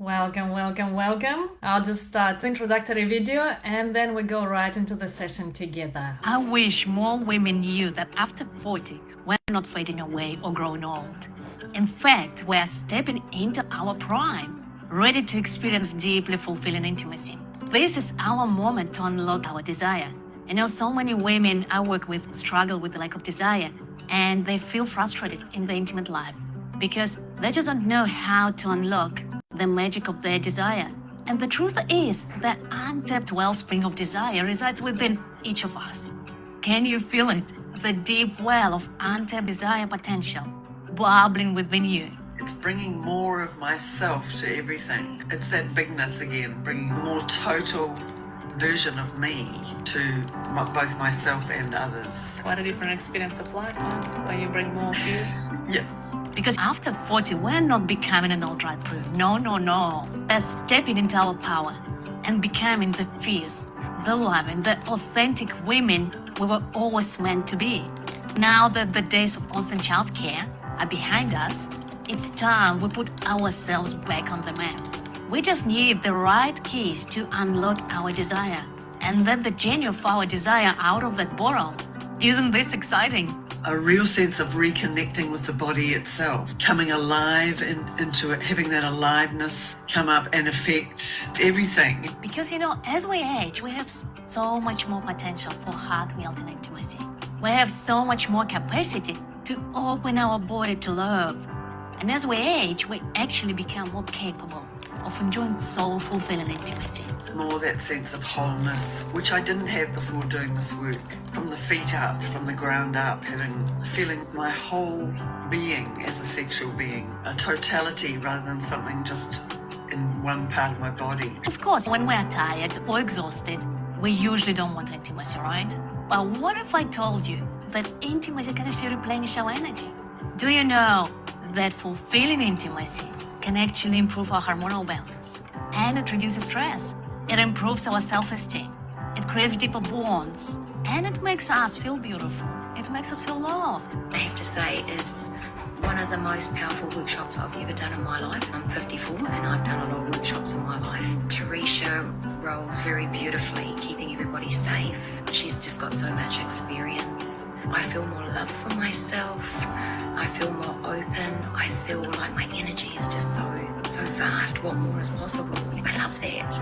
Welcome, welcome, welcome. I'll just start the introductory video and then we go right into the session together. I wish more women knew that after 40, we're not fading away or growing old. In fact, we're stepping into our prime, ready to experience deeply fulfilling intimacy. This is our moment to unlock our desire. I know so many women I work with struggle with the lack of desire, and they feel frustrated in their intimate life because they just don't know how to unlock the magic of their desire. And the truth is that untapped wellspring of desire resides within each of us. Can you feel it? The deep well of untapped desire potential bubbling within you. It's bringing more of myself to everything. It's that bigness again, bringing a more total version of me to both myself and others. What a different experience of life, huh? When you bring more of you. Yeah. Because after 40, we're not becoming an old right proof. No. We're stepping into our power and becoming the fierce, the loving, the authentic women we were always meant to be. Now that the days of constant childcare are behind us, it's time we put ourselves back on the map. We just need the right keys to unlock our desire and let the genie of our desire out of that bottle. Isn't this exciting? A real sense of reconnecting with the body itself, coming alive into it, having that aliveness come up and affect everything. Because as we age, we have so much more potential for heart-melting intimacy. We have so much more capacity to open our body to love. And as we age, we actually become more capable of enjoying soulful fulfilling intimacy. More that sense of wholeness, which I didn't have before doing this work. From the feet up, from the ground up, feeling my whole being as a sexual being. A totality rather than something just in one part of my body. Of course, when we're tired or exhausted, we usually don't want intimacy, right? But what if I told you that intimacy can actually replenish our energy? Do you know that fulfilling intimacy can actually improve our hormonal balance? And it reduces stress. It improves our self-esteem. It creates deeper bonds. And it makes us feel beautiful. It makes us feel loved. I have to say it's one of the most powerful workshops I've ever done in my life. I'm 54 and I've done a lot of workshops in my life. Teresa rolls very beautifully, keeping everybody safe. She's just got so much experience. I feel more love for myself. I feel more open. I feel like my energy is just so vast. What more is possible? I love that.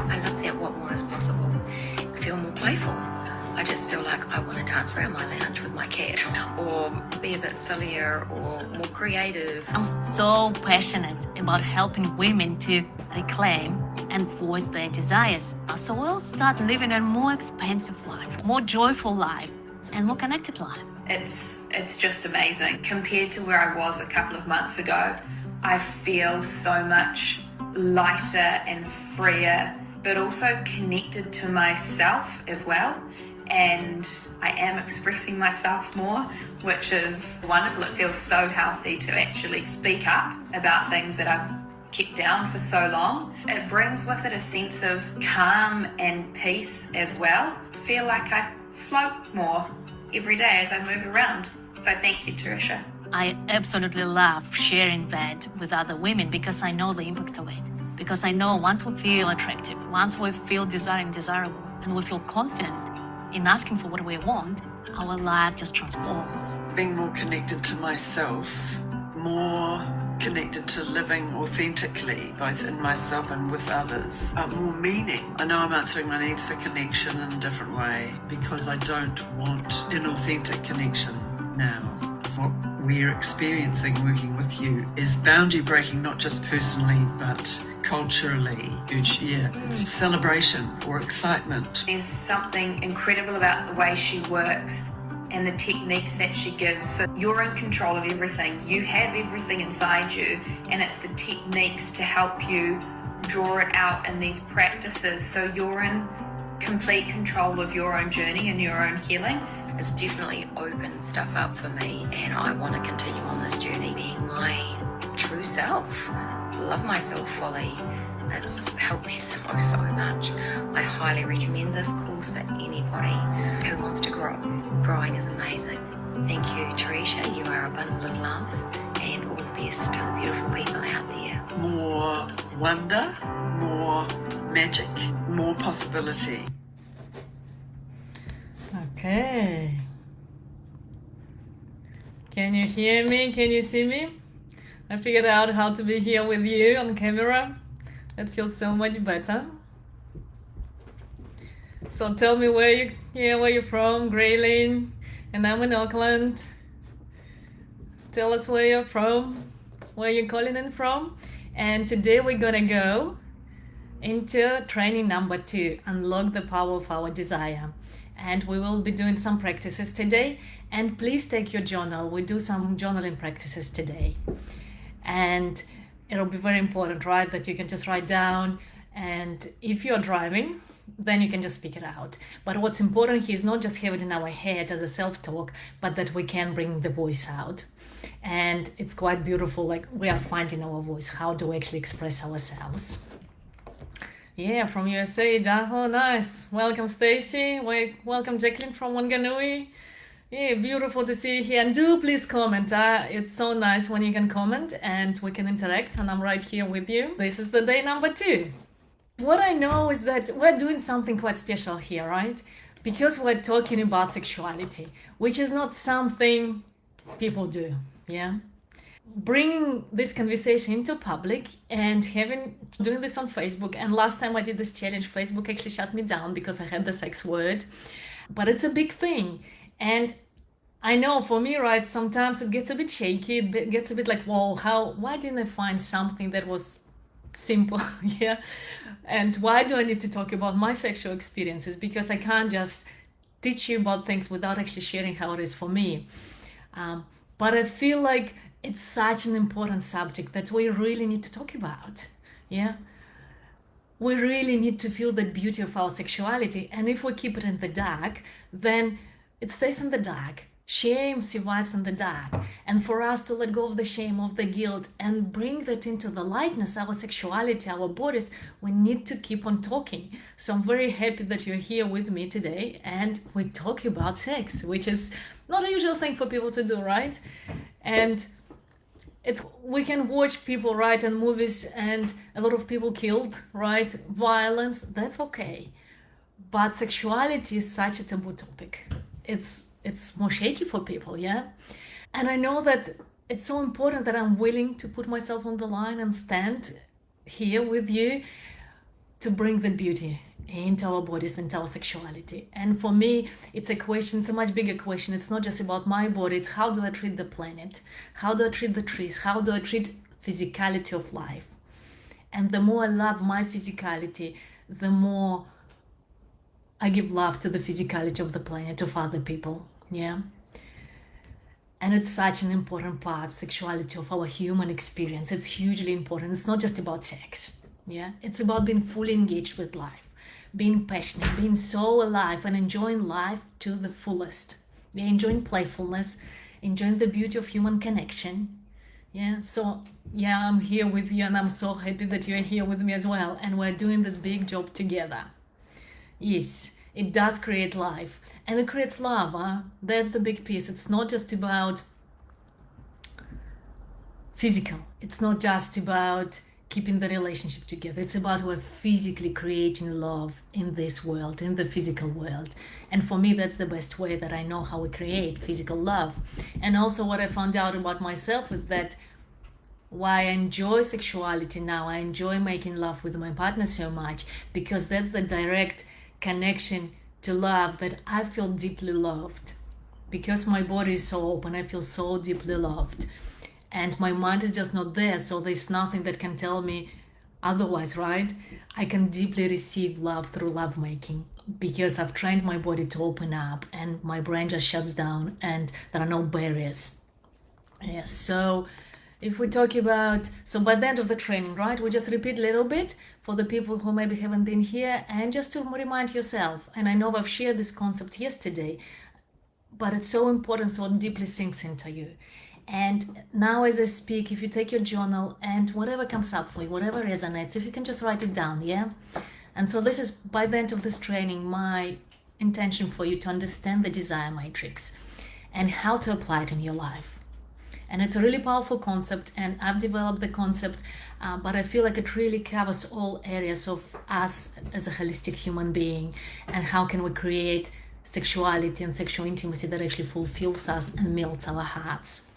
I love that what more is possible. I feel more playful. I just feel like I want to dance around my lounge with my cat or be a bit sillier or more creative. I'm so passionate about helping women to reclaim and voice their desires. So we'll start living a more expansive life, more joyful life, and more connected life. It's just amazing. Compared to where I was a couple of months ago, I feel so much lighter and freer, but also connected to myself as well. And I am expressing myself more, which is wonderful. It feels so healthy to actually speak up about things that I've kept down for so long. It brings with it a sense of calm and peace as well. I feel like I float more every day as I move around. So thank you, Teresa. I absolutely love sharing that with other women because I know the impact of it. Because I know once we feel attractive, once we feel desirable, and we feel confident in asking for what we want, our life just transforms. Being more connected to myself, more connected to living authentically, both in myself and with others. More meaning. I know I'm answering my needs for connection in a different way because I don't want inauthentic connection now. What we're experiencing working with you is boundary breaking, not just personally, but culturally. Huge, yeah. It's celebration or excitement. There's something incredible about the way she works and the techniques that she gives. So you're in control of everything. You have everything inside you, and it's the techniques to help you draw it out in these practices. So you're in complete control of your own journey and your own healing. It's definitely opened stuff up for me, and I want to continue on this journey being my true self. Love myself fully. It's helped me so much. I highly recommend this course for anybody who wants to grow. Growing is amazing. Thank you, Teresa. You are a bundle of love, and all the best to the beautiful people out there. more wonder, more magic, more possibility. Okay. Can you hear me? Can you see me? I figured out how to be here with you on camera. That feels so much better. So tell me where you're from, Graylin, and I'm in Auckland. Tell us where you're from, where you're calling in from. And today we're gonna go into training number 2, unlock the power of our desire. And we will be doing some practices today. And please take your journal. We do some journaling practices today. And it'll be very important, right, that you can just write down. And if you're driving, then you can just speak it out. But what's important here is not just have it in our head as a self-talk, but that we can bring the voice out. And it's quite beautiful, like we are finding our voice. How do we actually express ourselves? Yeah, from USA, Daho, nice. Welcome, Stacy. Welcome, Jacqueline from Wanganui. Yeah, beautiful to see you here. And do please comment. It's so nice when you can comment and we can interact, and I'm right here with you. This is the day number 2. What I know is that we're doing something quite special here, right? Because we're talking about sexuality, which is not something people do, yeah? Bringing this conversation into public and doing this on Facebook. And last time I did this challenge, Facebook actually shut me down because I had the sex word. But it's a big thing. And I know for me, right, sometimes it gets a bit shaky. It gets a bit like, whoa, why didn't I find something that was simple? Yeah. And why do I need to talk about my sexual experiences? Because I can't just teach you about things without actually sharing how it is for me. But I feel like it's such an important subject that we really need to talk about. Yeah. We really need to feel the beauty of our sexuality. And if we keep it in the dark, then it stays in the dark. Shame survives in the dark. And for us to let go of the shame, of the guilt, and bring that into the lightness, our sexuality, our bodies, we need to keep on talking. So I'm very happy that you're here with me today and we talk about sex, which is not a usual thing for people to do, right? And we can watch people, right, and movies, and a lot of people killed, right? Violence, that's okay. But sexuality is such a taboo topic. It's more shaky for people, yeah? And I know that it's so important that I'm willing to put myself on the line and stand here with you to bring the beauty into our bodies, into our sexuality. And for me, it's a much bigger question. It's not just about my body, it's how do I treat the planet? How do I treat the trees? How do I treat physicality of life? And the more I love my physicality, the more I give love to the physicality of the planet, of other people, yeah? And it's such an important part, sexuality, of our human experience. It's hugely important. It's not just about sex, yeah? It's about being fully engaged with life, being passionate, being so alive and enjoying life to the fullest. Yeah, enjoying playfulness, enjoying the beauty of human connection, yeah? So, yeah, I'm here with you and I'm so happy that you're here with me as well. And we're doing this big job together. Yes, it does create life, and it creates love. That's the big piece. It's not just about physical. It's not just about keeping the relationship together. It's about we're physically creating love in this world, in the physical world. And for me, that's the best way that I know how we create physical love. And also what I found out about myself is that why I enjoy sexuality now, I enjoy making love with my partner so much, because that's the direct connection to love, that I feel deeply loved. Because my body is so open, I feel so deeply loved. And my mind is just not there, so there's nothing that can tell me otherwise, right? I can deeply receive love through lovemaking because I've trained my body to open up and my brain just shuts down and there are no barriers. Yeah, so if we talk about, so by the end of the training, right, we just repeat a little bit for the people who maybe haven't been here, and just to remind yourself, and I know I've shared this concept yesterday, but it's so important, so it deeply sinks into you. And now as I speak, if you take your journal and whatever comes up for you, whatever resonates, if you can just write it down, yeah? And so this is, by the end of this training, my intention for you to understand the desire matrix and how to apply it in your life. And it's a really powerful concept, and I've developed the concept, but I feel like it really covers all areas of us as a holistic human being, and how can we create sexuality and sexual intimacy that actually fulfills us and melts our hearts.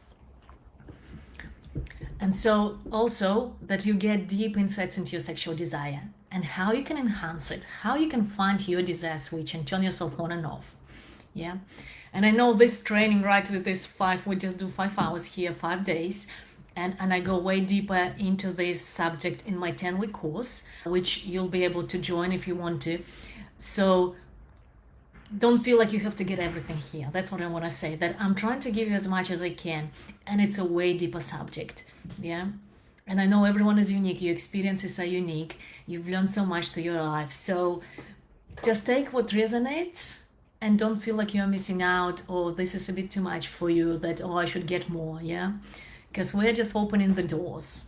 And so also that you get deep insights into your sexual desire and how you can enhance it, how you can find your desire switch and turn yourself on and off. Yeah. And I know this training, right, with this we just do 5 hours here, 5 days. And I go way deeper into this subject in my 10-week course, which you'll be able to join if you want to. So don't feel like you have to get everything here. That's what I want to say, that I'm trying to give you as much as I can. And it's a way deeper subject. Yeah. And I know everyone is unique. Your experiences are unique. You've learned so much through your life. So just take what resonates and don't feel like you're missing out, or this is a bit too much for you, that, oh, I should get more. Yeah. Because we're just opening the doors.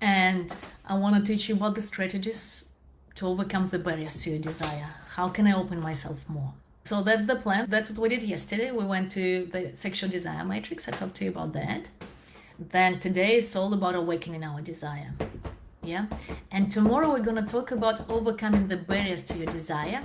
And I want to teach you about the strategies to overcome the barriers to your desire. How can I open myself more? So that's the plan. That's what we did yesterday. We went to the sexual desire matrix. I talked to you about that. Then today is all about awakening our desire. Yeah. And tomorrow we're going to talk about overcoming the barriers to your desire.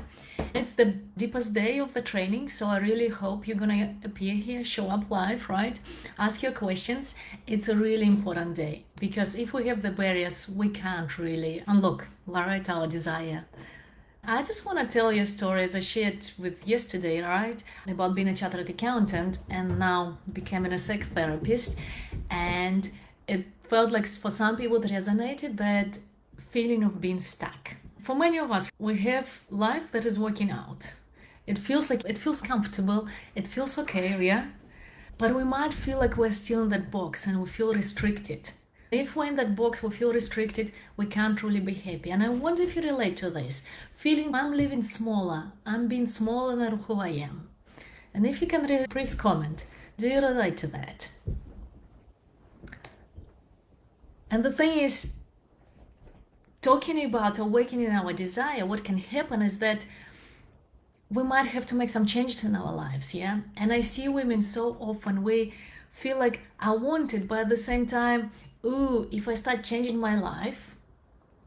It's the deepest day of the training, so I really hope you're going to appear here, show up live, right? Ask your questions. It's a really important day, because if we have the barriers, we can't really unlock, right, our desire. I just want to tell you a story, as I shared with yesterday, right, about being a chartered accountant and now becoming a sex therapist. And it felt like for some people it resonated, that feeling of being stuck. For many of us, we have life that is working out. It feels comfortable, it feels okay, yeah? But we might feel like we're still in that box and we feel restricted. If we're in that box, we feel restricted, we can't truly be happy. And I wonder if you relate to this. Feeling I'm living smaller, I'm being smaller than who I am. And if you can really, please comment. Do you relate to that? And the thing is, talking about awakening our desire, what can happen is that we might have to make some changes in our lives, yeah? And I see women so often, we feel like I want it, but at the same time, ooh, if I start changing my life,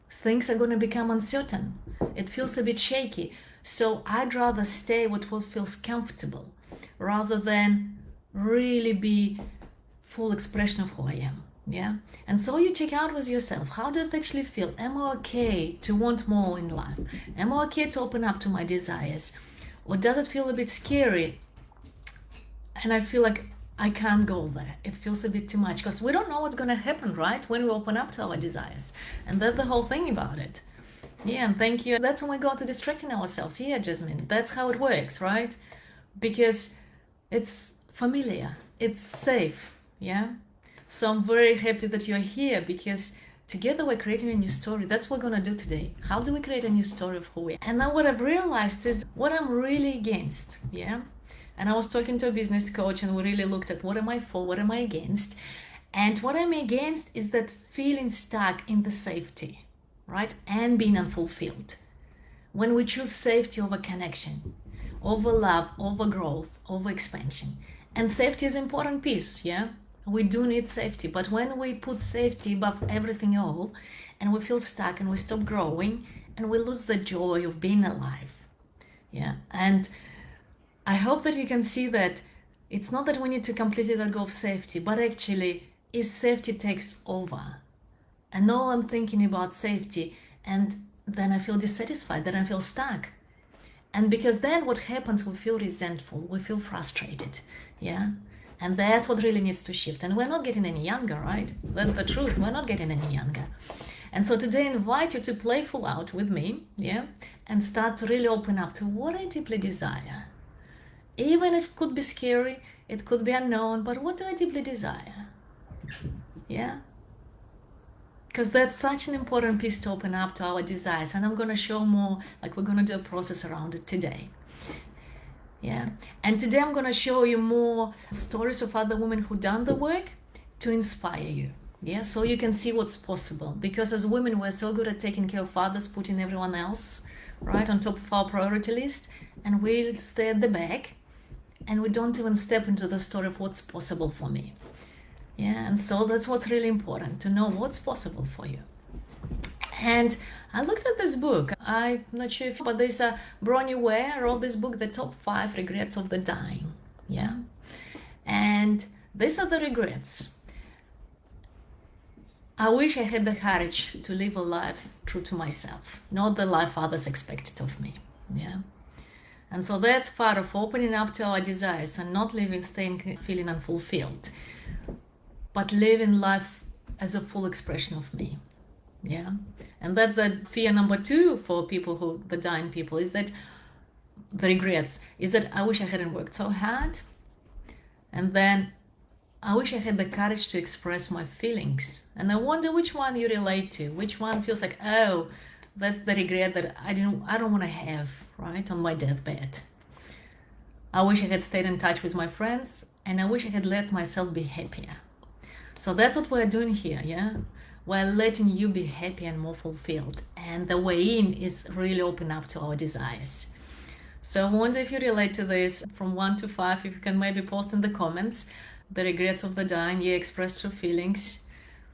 things are going to become uncertain. It feels a bit shaky. So I'd rather stay with what feels comfortable rather than really be full expression of who I am. Yeah. And so you check out with yourself, how does it actually feel? Am I okay to want more in life? Am I okay to open up to my desires? Or does it feel a bit scary? And I feel like I can't go there. It feels a bit too much, because we don't know what's going to happen, right, when we open up to our desires. And that's the whole thing about it. Yeah, and thank you. That's when we go to distracting ourselves. Yeah, Jasmine, that's how it works, right? Because it's familiar, it's safe, yeah? So I'm very happy that you're here, because together we're creating a new story. That's what we're going to do today. How do we create a new story of who we are? And now what I've realized is what I'm really against, yeah? And I was talking to a business coach, and we really looked at what am I for, what am I against? And what I'm against is that feeling stuck in the safety, right? And being unfulfilled. When we choose safety over connection, over love, over growth, over expansion. And safety is an important piece, yeah? We do need safety, but when we put safety above everything all, and we feel stuck and we stop growing and we lose the joy of being alive. Yeah. And I hope that you can see that it's not that we need to completely let go of safety, but actually is safety takes over. And now I'm thinking about safety, and then I feel dissatisfied, then I feel stuck. And because then what happens, we feel resentful, we feel frustrated. Yeah. And that's what really needs to shift. And we're not getting any younger, right? That's the truth. We're not getting any younger. And so today I invite you to playful out with me, yeah? And start to really open up to what I deeply desire. Even if it could be scary, it could be unknown, but what do I deeply desire? Yeah? Because that's such an important piece to open up to our desires. And I'm going to show more, like we're going to do a process around it today. Yeah, and today I'm going to show you more stories of other women who done the work to inspire you. Yeah, so you can see what's possible. Because as women, we're so good at taking care of others, putting everyone else right on top of our priority list, and we'll stay at the back and we don't even step into the story of what's possible for me. Yeah, and so that's what's really important, to know what's possible for you. And I looked at this book. I'm not sure if, but there's a Bronnie Ware wrote this book, The Top 5 Regrets of the Dying. Yeah, and these are the regrets. I wish I had the courage to live a life true to myself, not the life others expected of me. Yeah. And so that's part of opening up to our desires and not staying feeling unfulfilled, but living life as a full expression of me. Yeah. And that's the fear number 2 for people the dying people, is that the regrets, is that I wish I hadn't worked so hard. And then I wish I had the courage to express my feelings. And I wonder which one you relate to, which one feels like, oh, that's the regret that I don't want to have, right, on my deathbed. I wish I had stayed in touch with my friends, and I wish I had let myself be happier. So that's what we're doing here, yeah? We're letting you be happy and more fulfilled. And the way in is really open up to our desires. So I wonder if you relate to this from 1 to 5, if you can maybe post in the comments the regrets of the dying, you express your feelings.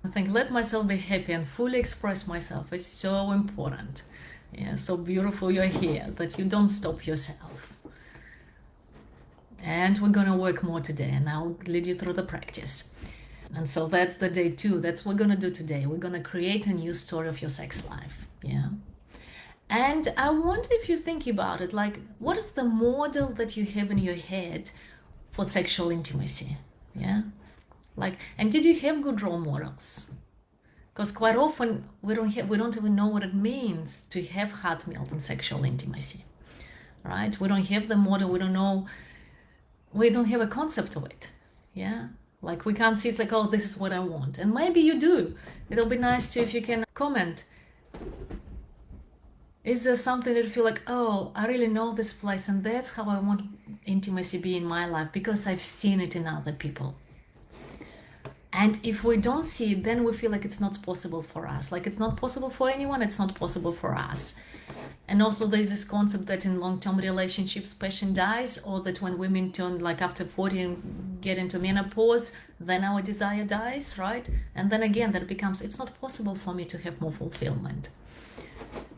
I think let myself be happy and fully express myself is so important. Yeah, so beautiful you're here, that you don't stop yourself. And we're gonna work more today, and I'll lead you through the practice. And so that's the day 2. That's what we're gonna do today. We're gonna create a new story of your sex life. Yeah. And I wonder if you think about it, like, what is the model that you have in your head for sexual intimacy? Yeah. Like, and did you have good role models? Because quite often we don't even know what it means to have heart melt in sexual intimacy, right? We don't have the model. We don't have a concept of it. Yeah. Like, we can't see, it's like, oh, this is what I want. And maybe you do. It'll be nice too if you can comment. Is there something that you feel like, oh, I really know this place, and that's how I want intimacy be in my life because I've seen it in other people. And if we don't see it, then we feel like it's not possible for us. Like, it's not possible for anyone, it's not possible for us. And also there's this concept that in long-term relationships, passion dies, or that when women turn like after 40 and get into menopause, then our desire dies, right? And then again, that becomes, it's not possible for me to have more fulfillment.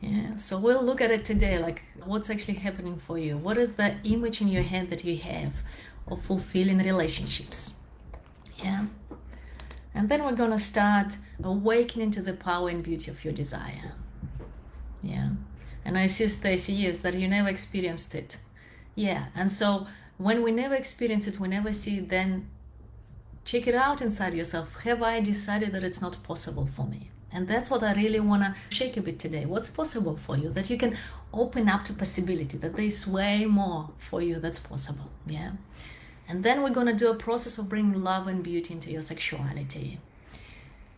Yeah, so we'll look at it today, like what's actually happening for you. What is the image in your head that you have of fulfilling relationships? Yeah. And then we're gonna start awakening to the power and beauty of your desire. Yeah. And I see, Stacy, yes, that you never experienced it. Yeah. And so when we never experience it, we never see it, then check it out inside yourself. Have I decided that it's not possible for me? And that's what I really want to shake a bit today. What's possible for you? That you can open up to possibility, that there's way more for you that's possible. Yeah. And then we're going to do a process of bringing love and beauty into your sexuality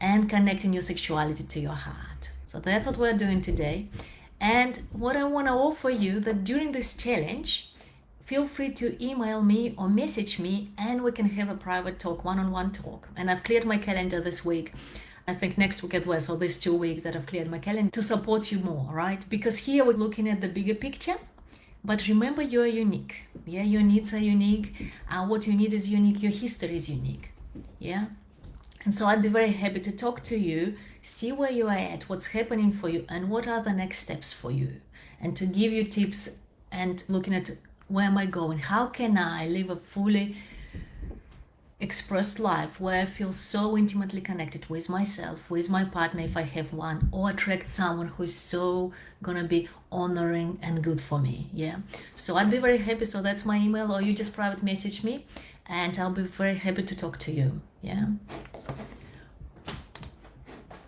and connecting your sexuality to your heart. So that's what we're doing today. And what I want to offer you, that during this challenge, feel free to email me or message me, and we can have a private talk, one-on-one talk. And I've cleared my calendar this week. I think next week as well. So there's 2 weeks that I've cleared my calendar to support you more, right? Because here we're looking at the bigger picture. But remember, you're unique. Yeah, your needs are unique. What you need is unique. Your history is unique. Yeah. And so I'd be very happy to talk to you, see where you are at, what's happening for you, and what are the next steps for you. And to give you tips and looking at where am I going? How can I live a fully expressed life where I feel so intimately connected with myself, with my partner if I have one, or attract someone who's so gonna be honoring and good for me. Yeah. So I'd be very happy. So that's my email, or you just private message me and I'll be very happy to talk to you. Yeah.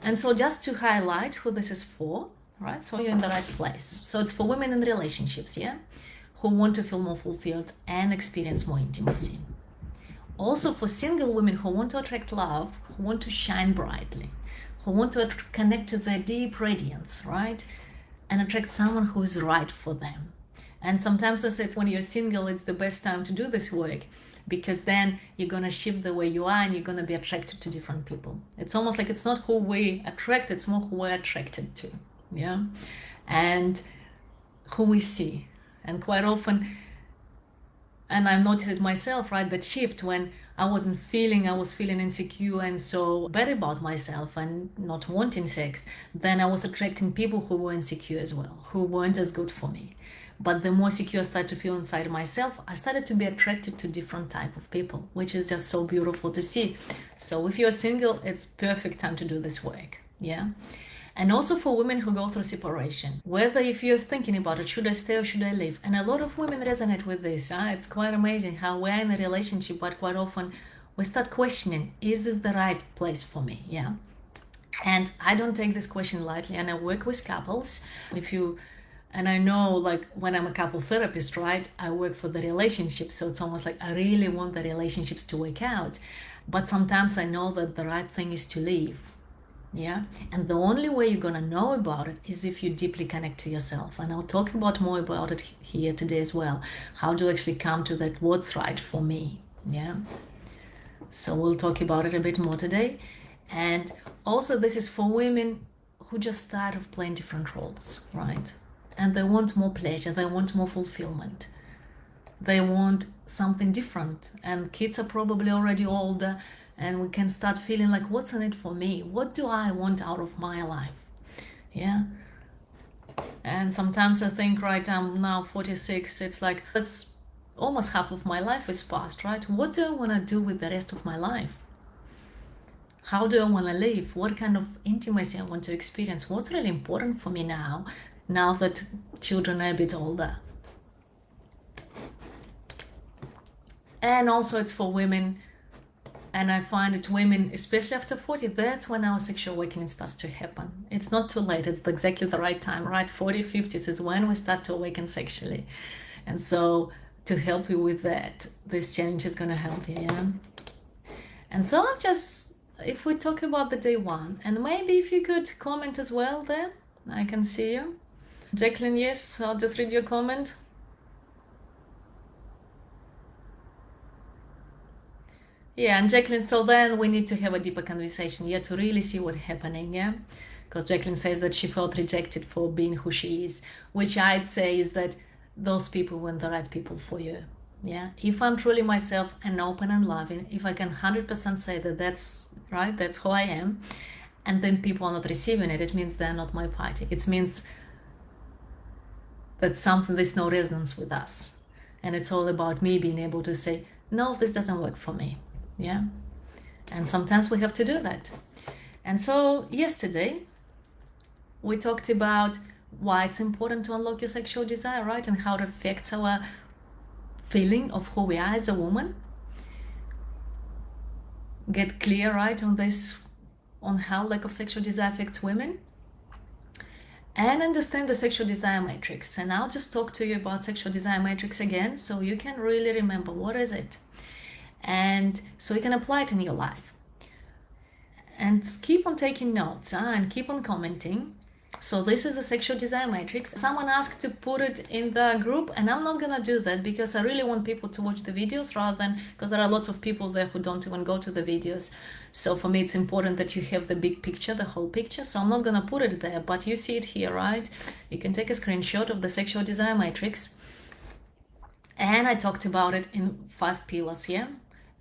And so just to highlight who this is for, right? So you're in the right place. So it's for women in relationships, yeah, who want to feel more fulfilled and experience more intimacy. Also for single women who want to attract love, who want to shine brightly, who want to connect to their deep radiance, right? And attract someone who is right for them. And sometimes I say when you're single, it's the best time to do this work, because then you're going to shift the way you are and you're going to be attracted to different people. It's almost like it's not who we attract, it's more who we're attracted to. Yeah. And who we see. And quite often, And I've noticed it myself, right? That shift when I was feeling insecure and so bad about myself and not wanting sex, then I was attracting people who were insecure as well, who weren't as good for me. But the more secure I started to feel inside myself, I started to be attracted to different type of people, which is just so beautiful to see. So if you're single, it's perfect time to do this work. Yeah. And also for women who go through separation, whether if you're thinking about it, should I stay or should I leave? And a lot of women resonate with this. It's quite amazing how we're in a relationship, but quite often we start questioning, is this the right place for me? Yeah. And I don't take this question lightly, and I work with couples. And I know, like, when I'm a couple therapist, right, I work for the relationship. So it's almost like I really want the relationships to work out. But sometimes I know that the right thing is to leave. Yeah. And the only way you're going to know about it is if you deeply connect to yourself. And I'll talk more about it here today as well. How to actually come to that, what's right for me. Yeah. So we'll talk about it a bit more today. And also this is for women who just start of playing different roles, right? And they want more pleasure, they want more fulfillment. They want something different. And kids are probably already older, and we can start feeling like, what's in it for me? What do I want out of my life? Yeah. And sometimes I think, right, I'm now 46, it's like, that's almost half of my life is past, right? What do I want to do with the rest of my life? How do I want to live? What kind of intimacy I want to experience? What's really important for me now that children are a bit older? And also it's for women, and I find that women, especially after 40, that's when our sexual awakening starts to happen. It's not too late, it's exactly the right time, right? 40, 50s is when we start to awaken sexually. And so to help you with that, this challenge is going to help you, yeah? And so if we talk about the day one, and maybe if you could comment as well there, I can see you. Jacqueline, yes, I'll just read your comment. Yeah, and Jacqueline, so then we need to have a deeper conversation, yeah, to really see what's happening, yeah? Because Jacqueline says that she felt rejected for being who she is, which I'd say is that those people weren't the right people for you, yeah? If I'm truly myself and open and loving, if I can 100% say that that's right, that's who I am, and then people are not receiving it, it means they're not my party. It means that there's no resonance with us. And it's all about me being able to say, no, this doesn't work for me. Yeah. And sometimes we have to do that. And so yesterday we talked about why it's important to unlock your sexual desire, right? And how it affects our feeling of who we are as a woman. Get clear, right, on how lack of sexual desire affects women. And understand the sexual desire matrix. And I'll just talk to you about sexual desire matrix again, so you can really remember what is it. And so you can apply it in your life. And keep on taking notes and keep on commenting. So this is a sexual desire matrix. Someone asked to put it in the group, and I'm not gonna do that because I really want people to watch the videos rather than, because there are lots of people there who don't even go to the videos. So for me, it's important that you have the big picture, the whole picture. So I'm not gonna put it there, but you see it here, right? You can take a screenshot of the sexual desire matrix. And I talked about it in 5 pillars here,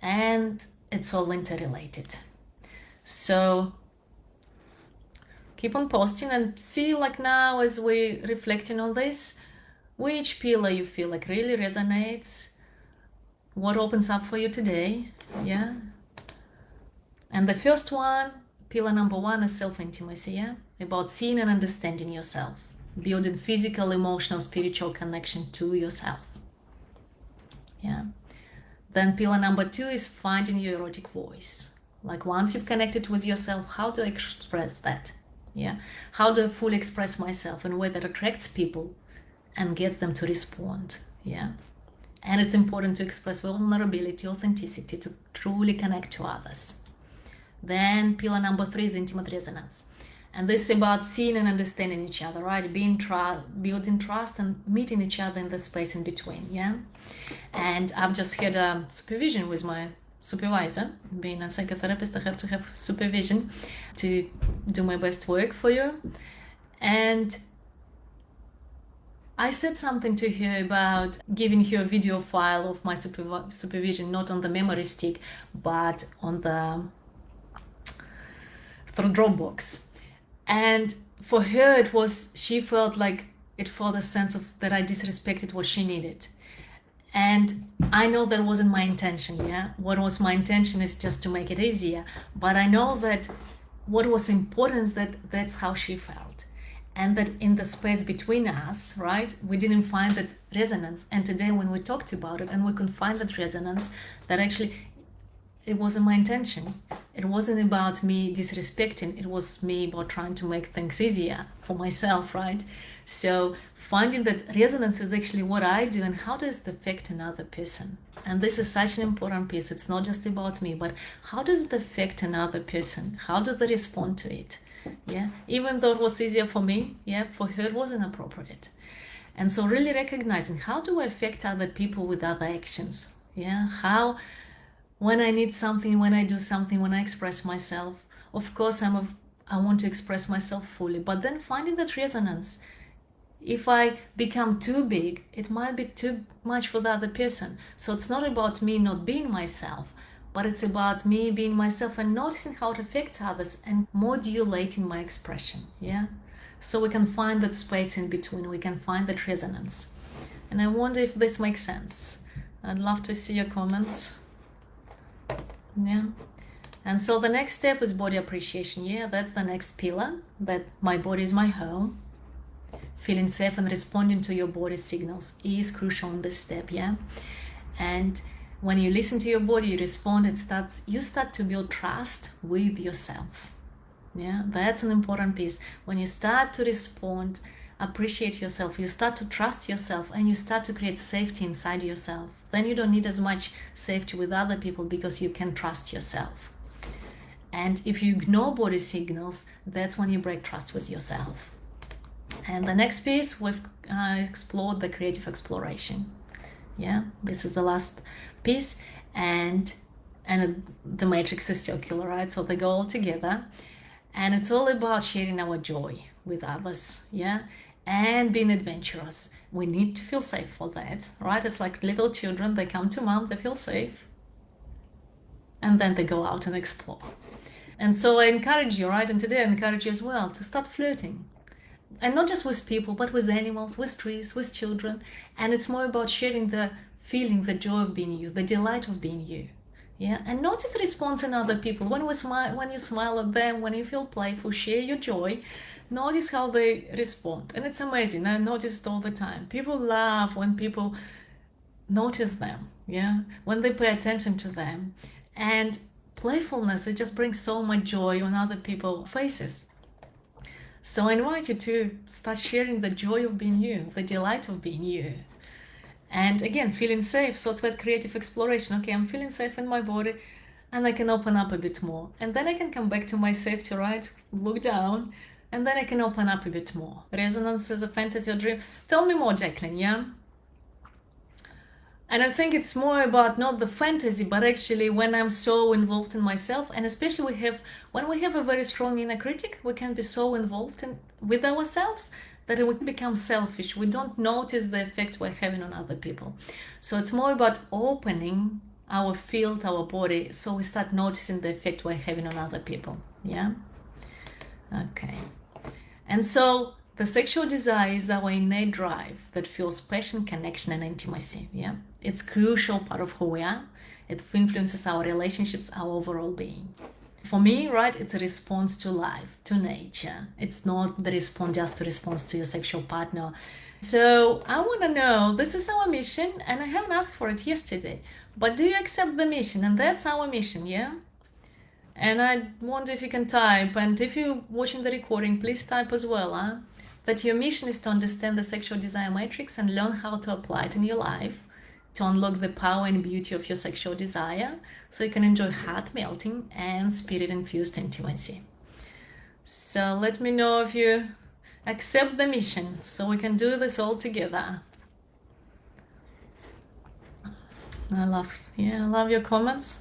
and it's all interrelated. So keep on posting and see, like, now as we reflecting on this, which pillar you feel like really resonates, what opens up for you today, yeah? And the first one, pillar number 1, is self-intimacy, yeah? About seeing and understanding yourself, building physical, emotional, spiritual connection to yourself, yeah? Then pillar number 2 is finding your erotic voice. Like, once you've connected with yourself, how do I express that? Yeah, how do I fully express myself in a way that attracts people and gets them to respond? Yeah, and it's important to express vulnerability, authenticity, to truly connect to others. Then pillar number 3 is intimate resonance, and this is about seeing and understanding each other, right? Building trust and meeting each other in the space in between. Yeah, and I've just had a supervision with my supervisor. Being a psychotherapist, I have to have supervision to do my best work for you. And I said something to her about giving her a video file of my supervision, not on the memory stick, but on the through Dropbox. And for her, it was, she felt like it felt a sense of that I disrespected what she needed. And I know that wasn't my intention, yeah? What was my intention is just to make it easier. But I know that what was important is that that's how she felt. And that in the space between us, right, we didn't find that resonance. And today when we talked about it and we could find that resonance, that actually it wasn't my intention. It wasn't about me disrespecting. It was me about trying to make things easier for myself, right? So finding that resonance is actually what I do and how does it affect another person. And this is such an important piece. It's not just about me, but how does it affect another person? How do they respond to it? Yeah, even though it was easier for me, yeah, for her it wasn't appropriate. And so really recognizing how do I affect other people with other actions? Yeah, how, when I need something, when I do something, when I express myself, of course I want to express myself fully, but then finding that resonance. If I become too big, it might be too much for the other person. So it's not about me not being myself, but it's about me being myself and noticing how it affects others and modulating my expression, yeah? So we can find that space in between, we can find that resonance. And I wonder if this makes sense. I'd love to see your comments. Yeah. And so the next step is body appreciation. Yeah, that's the next pillar, that my body is my home. Feeling safe and responding to your body signals is crucial in this step, yeah? And when you listen to your body, you respond, you start to build trust with yourself. Yeah, that's an important piece. When you start to respond, appreciate yourself, you start to trust yourself and you start to create safety inside yourself. Then you don't need as much safety with other people because you can trust yourself. And if you ignore body signals, that's when you break trust with yourself. And the next piece, we've explored the creative exploration. Yeah, this is the last piece, and the matrix is circular, right? So they go all together, and it's all about sharing our joy with others, yeah, and being adventurous. We need to feel safe for that, right? It's like little children, they come to mom, they feel safe, and then they go out and explore. And so I encourage you, right? And today I encourage you as well to start flirting. And not just with people, but with animals, with trees, with children. And it's more about sharing the feeling, the joy of being you, the delight of being you. Yeah, and notice the response in other people. When you smile at them, when you feel playful, share your joy, notice how they respond. And it's amazing. I notice it all the time. People laugh when people notice them, yeah, when they pay attention to them. And playfulness, it just brings so much joy on other people's faces. So I invite you to start sharing the joy of being you, the delight of being you. And again, feeling safe. So it's that creative exploration. Okay, I'm feeling safe in my body and I can open up a bit more. And then I can come back to my safety, right? Look down. And then I can open up a bit more. Resonance is a fantasy or dream. Tell me more, Jacqueline, yeah? And I think it's more about not the fantasy, but actually when I'm so involved in myself, and especially when we have a very strong inner critic, we can be so involved with ourselves that we become selfish. We don't notice the effects we're having on other people. So it's more about opening our field, our body, so we start noticing the effect we're having on other people. Yeah? Okay. And so the sexual desire is our innate drive that fuels passion, connection, and intimacy. Yeah, it's a crucial part of who we are. It influences our relationships, our overall being. For me, right, it's a response to life, to nature. It's not the response just to response to your sexual partner. So I want to know, this is our mission, and I haven't asked for it yesterday, but do you accept the mission? And that's our mission, yeah? And I wonder if you can type, and if you're watching the recording, please type as well, huh? That your mission is to understand the sexual desire matrix and learn how to apply it in your life to unlock the power and beauty of your sexual desire so you can enjoy heart-melting and spirit-infused intimacy. So let me know if you accept the mission so we can do this all together. I love your comments.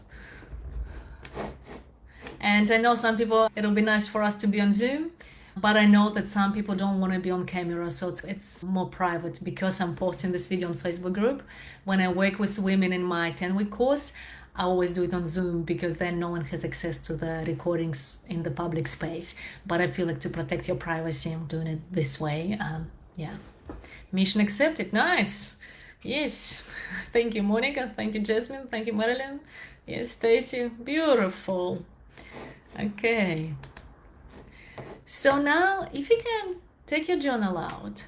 And I know some people, it'll be nice for us to be on Zoom. But I know that some people don't want to be on camera, so it's more private because I'm posting this video on Facebook group. When I work with women in my 10-week course, I always do it on Zoom because then no one has access to the recordings in the public space. But I feel like to protect your privacy, I'm doing it this way. Yeah. Mission accepted. Nice. Yes. Thank you, Monica. Thank you, Jasmine. Thank you, Marilyn. Yes, Stacy. Beautiful. Okay. So now, if you can take your journal out.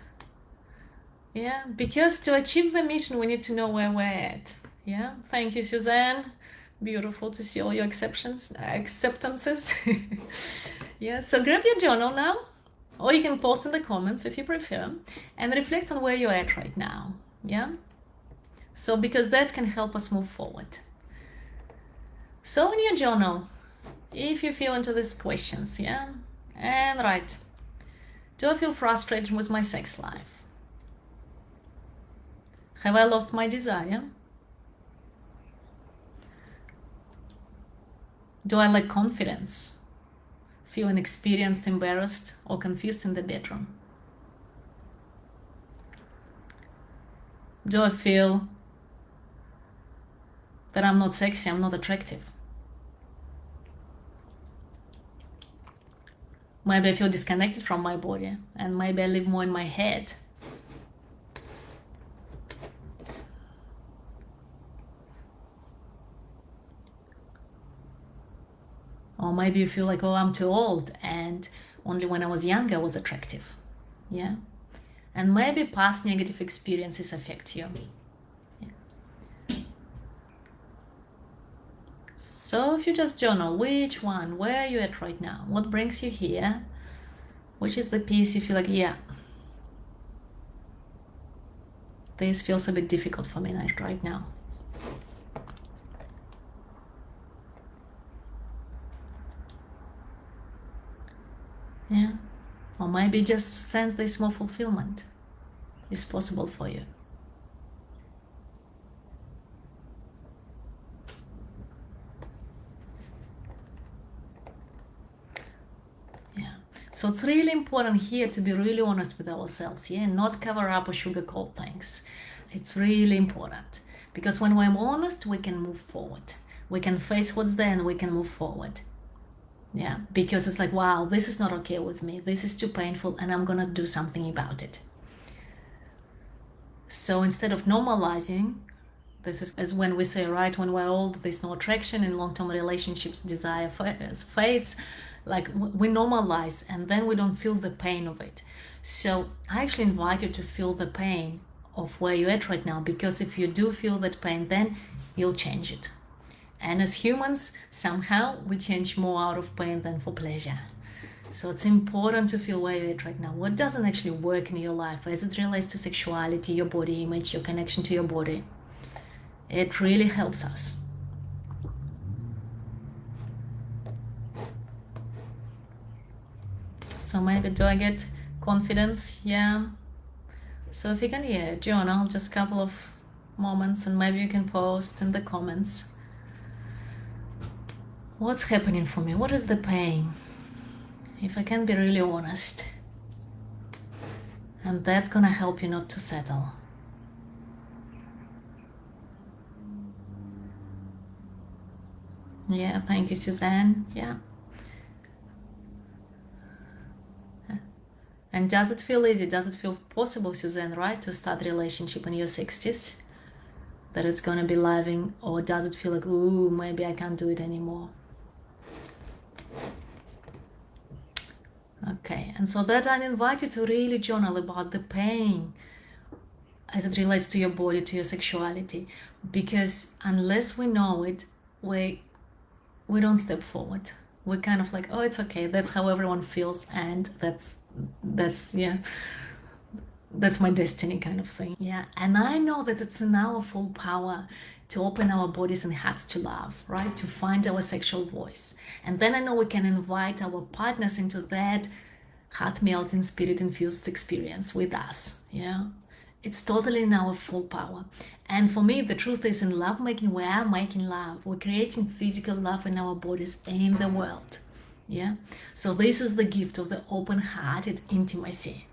Yeah, because to achieve the mission, we need to know where we're at. Yeah. Thank you, Suzanne. Beautiful to see all your acceptances. Yeah. So grab your journal now, or you can post in the comments if you prefer, and reflect on where you're at right now. Yeah. So because that can help us move forward. So in your journal, if you feel into these questions, yeah, and write, do I feel frustrated with my sex life? Have I lost my desire? Do I lack confidence? Feel inexperienced, embarrassed, or confused in the bedroom? Do I feel that I'm not sexy, I'm not attractive? Maybe I feel disconnected from my body, and maybe I live more in my head. Or maybe you feel like, oh, I'm too old, and only when I was younger I was attractive. Yeah. And maybe past negative experiences affect you. Yeah. So if you just journal, which one, where are you at right now? What brings you here? Which is the piece you feel like, yeah, this feels a bit difficult for me right now. Yeah. Or maybe just sense this more fulfillment is possible for you. Yeah. So it's really important here to be really honest with ourselves, yeah, and not cover up or sugarcoat things. It's really important because when we're honest, we can move forward. We can face what's there and we can move forward. Yeah, because it's like, wow, this is not okay with me. This is too painful and I'm gonna do something about it. So instead of normalizing, this is as when we say, right, when we're old, there's no attraction in long-term relationships, desire fades, like we normalize and then we don't feel the pain of it. So I actually invite you to feel the pain of where you're at right now, because if you do feel that pain, then you'll change it. And as humans, somehow we change more out of pain than for pleasure. So it's important to feel where you're at right now. What doesn't actually work in your life as it relates to sexuality, your body image, your connection to your body. It really helps us. So maybe do I get confidence? Yeah. So if you can, yeah, journal just a couple of moments and maybe you can post in the comments. What's happening for me? What is the pain? If I can be really honest. And that's gonna help you not to settle. Yeah, thank you, Suzanne. Yeah. And does it feel easy? Does it feel possible, Suzanne, right, to start a relationship in your 60s? That it's gonna be loving, or does it feel like, ooh, maybe I can't do it anymore? Okay, and so that I invite you to really journal about the pain as it relates to your body, to your sexuality, because unless we know it, we don't step forward. We're kind of like, oh, it's okay, that's how everyone feels, and that's yeah, that's my destiny kind of thing. Yeah, and I know that it's in our full power to open our bodies and hearts to love, right? To find our sexual voice. And then I know we can invite our partners into that heart-melting, spirit-infused experience with us, yeah? It's totally in our full power. And for me, the truth is in lovemaking, we are making love. We're creating physical love in our bodies in the world. Yeah, so this is the gift of the open-hearted intimacy.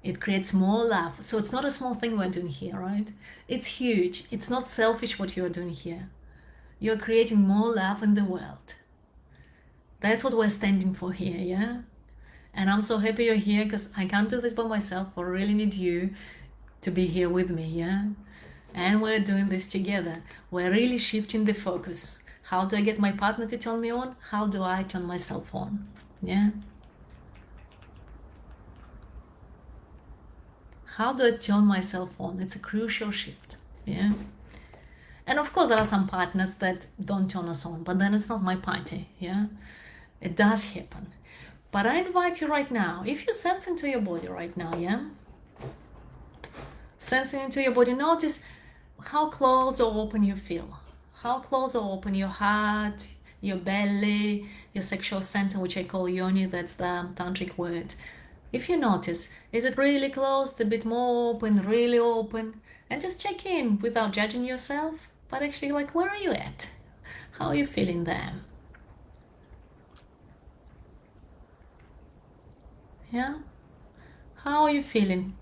It creates more love. So it's not a small thing we're doing here, right? It's huge. It's not selfish what you're doing here. You're creating more love in the world. That's what we're standing for here, yeah? And I'm so happy you're here, because I can't do this by myself. I really need you to be here with me, yeah? And we're doing this together. We're really shifting the focus. How do I get my partner to turn me on? How do I turn myself on? Yeah? How do I turn myself on? It's a crucial shift, yeah? And of course, there are some partners that don't turn us on, but then it's not my party, yeah? It does happen. But I invite you right now, if you sense into your body right now, yeah? Sensing into your body, notice how close or open you feel. How close or open your heart, your belly, your sexual center, which I call yoni, that's the tantric word. If you notice, is it really closed, a bit more open, really open? And just check in without judging yourself, but actually like, where are you at? How are you feeling there? Yeah? How are you feeling?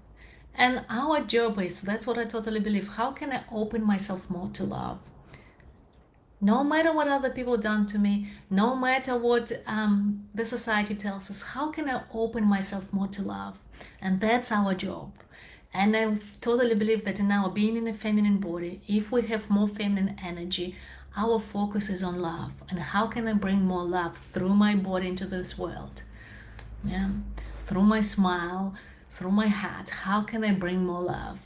And our job is, that's what I totally believe, how can I open myself more to love? No matter what other people done to me, no matter what the society tells us, how can I open myself more to love? And that's our job. And I totally believe that now, being in a feminine body, if we have more feminine energy, our focus is on love. And how can I bring more love through my body into this world? Yeah, through my smile, through my heart, how can I bring more love?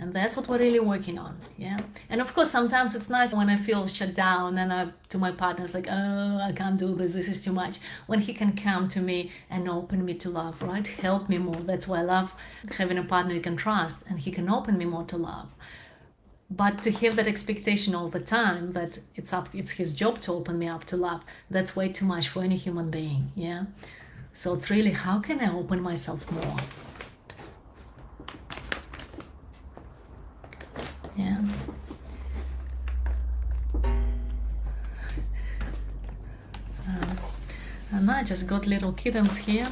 And that's what we're really working on, yeah? And of course, sometimes it's nice when I feel shut down and I, to my partner, it's like, oh, I can't do this, this is too much. When he can come to me and open me to love, right? Help me more. That's why I love having a partner you can trust, and he can open me more to love. But to have that expectation all the time that it's his job to open me up to love, that's way too much for any human being, yeah? So it's really, how can I open myself more? Yeah. And I just got little kittens here.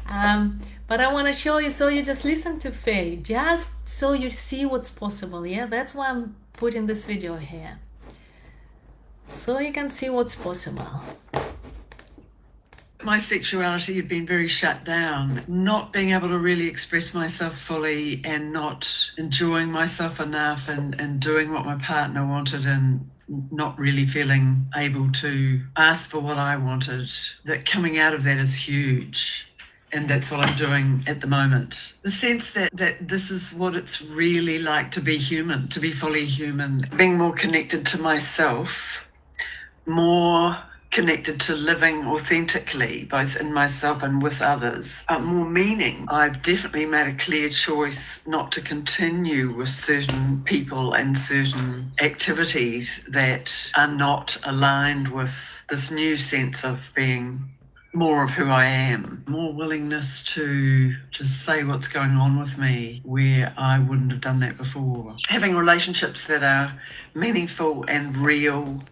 But I want to show you, so you just listen to Faye, just so you see what's possible, yeah? That's why I'm putting this video here. So you can see what's possible. My sexuality had been very shut down, not being able to really express myself fully and not enjoying myself enough and doing what my partner wanted and not really feeling able to ask for what I wanted. That coming out of that is huge. And that's what I'm doing at the moment. The sense that this is what it's really like to be human, to be fully human, being more connected to myself, more connected to living authentically, both in myself and with others, more meaning. I've definitely made a clear choice not to continue with certain people and certain activities that are not aligned with this new sense of being more of who I am, more willingness to just say what's going on with me where I wouldn't have done that before. Having relationships that are meaningful and real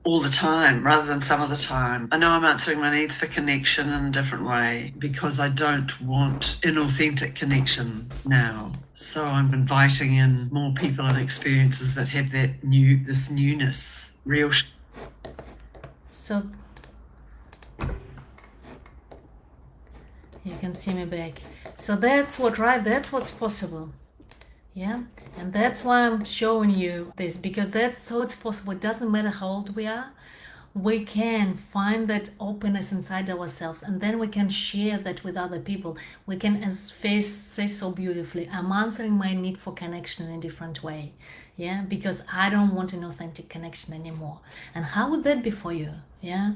all the time rather than some of the time. I know I'm answering my needs for connection in a different way because I don't want inauthentic connection now. So I'm inviting in more people and experiences that have this newness, real. So you can see me back. So that's what's possible. Yeah, and that's why I'm showing you this, because that's so it's possible. It doesn't matter how old we are, we can find that openness inside ourselves, and then we can share that with other people. We can, as Faith says so beautifully, I'm answering my need for connection in a different way. Yeah, because I don't want an authentic connection anymore. And how would that be for you? Yeah,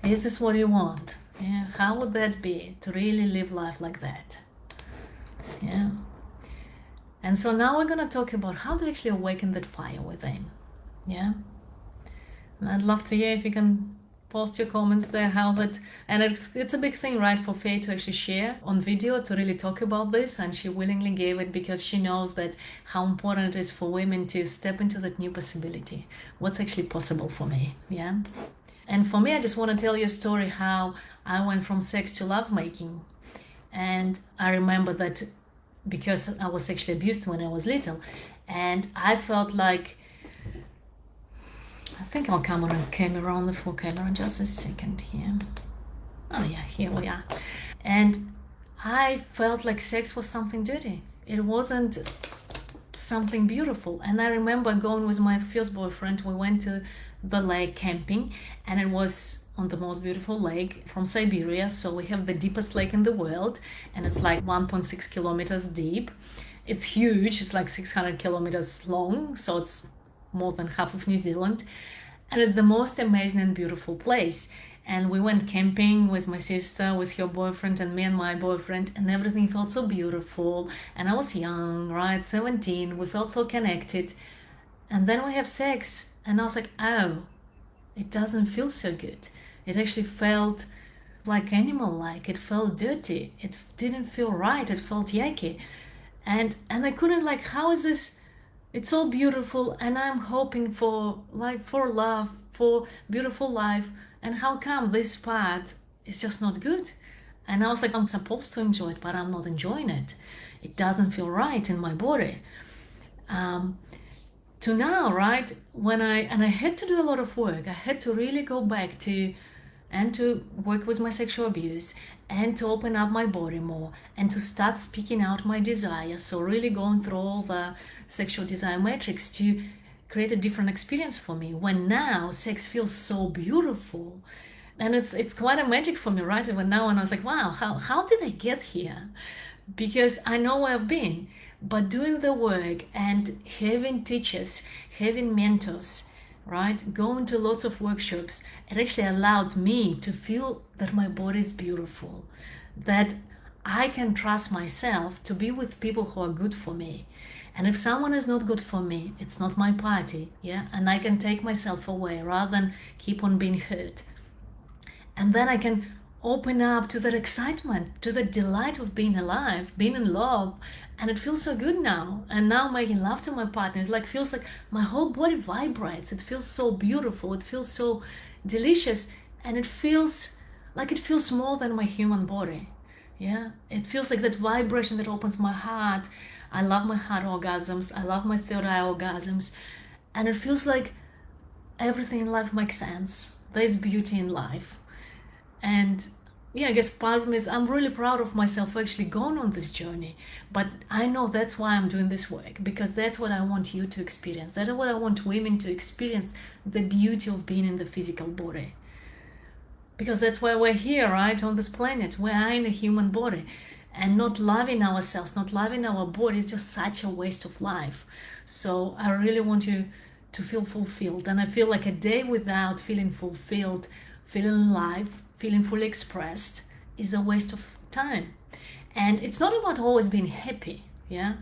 is this what you want? Yeah, how would that be to really live life like that? Yeah. And so now we're going to talk about how to actually awaken that fire within. Yeah. And I'd love to hear if you can post your comments there, how that, and it's a big thing, right, for Faye to actually share on video, to really talk about this, and she willingly gave it because she knows that how important it is for women to step into that new possibility, what's actually possible for me. Yeah. And for me, I just want to tell you a story how I went from sex to lovemaking. And I remember that because I was sexually abused when I was little, and I felt like, I think our camera came around, the full camera, just a second here. Oh yeah, here we are. And I felt like sex was something dirty. It wasn't something beautiful. And I remember going with my first boyfriend, we went to the lake camping, and it was on the most beautiful lake from Siberia. So we have the deepest lake in the world, and it's like 1.6 kilometers deep. It's huge, it's like 600 kilometers long, so it's more than half of New Zealand, and it's the most amazing and beautiful place. And we went camping with my sister, with her boyfriend, and me and my boyfriend, and everything felt so beautiful. And I was young, right, 17, we felt so connected. And then we have sex, and I was like, oh, it doesn't feel so good. It actually felt like animal-like. It felt dirty. It didn't feel right. It felt yucky. And I couldn't, like, how is this? It's all beautiful, and I'm hoping for love, for beautiful life, and how come this part is just not good? And I was like, I'm supposed to enjoy it, but I'm not enjoying it. It doesn't feel right in my body. To now, right, when I had to do a lot of work. I had to really go back to work with my sexual abuse, and to open up my body more, and to start speaking out my desires. So really going through all the sexual desire matrix to create a different experience for me, when now sex feels so beautiful. And it's quite a magic for me, right? Even now, and I was like, wow, how did I get here? Because I know where I've been, but doing the work and having teachers, having mentors, right, going to lots of workshops, it actually allowed me to feel that my body is beautiful, that I can trust myself to be with people who are good for me. And if someone is not good for me, it's not my party, yeah, and I can take myself away rather than keep on being hurt. And then I can open up to that excitement, to the delight of being alive, being in love. And it feels so good now. And now making love to my partner, it feels like my whole body vibrates. It feels so beautiful. It feels so delicious. And it feels like it feels more than my human body. Yeah, it feels like that vibration that opens my heart. I love my heart orgasms. I love my third eye orgasms. And it feels like everything in life makes sense. There's beauty in life. And yeah, I guess part of me is I'm really proud of myself for actually going on this journey. But I know that's why I'm doing this work, because that's what I want you to experience. That's what I want women to experience, the beauty of being in the physical body. Because that's why we're here, right, on this planet. We are in a human body. And not loving ourselves, not loving our body is just such a waste of life. So I really want you to feel fulfilled. And I feel like a day without feeling fulfilled, feeling alive, feeling fully expressed is a waste of time. And it's not about always being happy, yeah?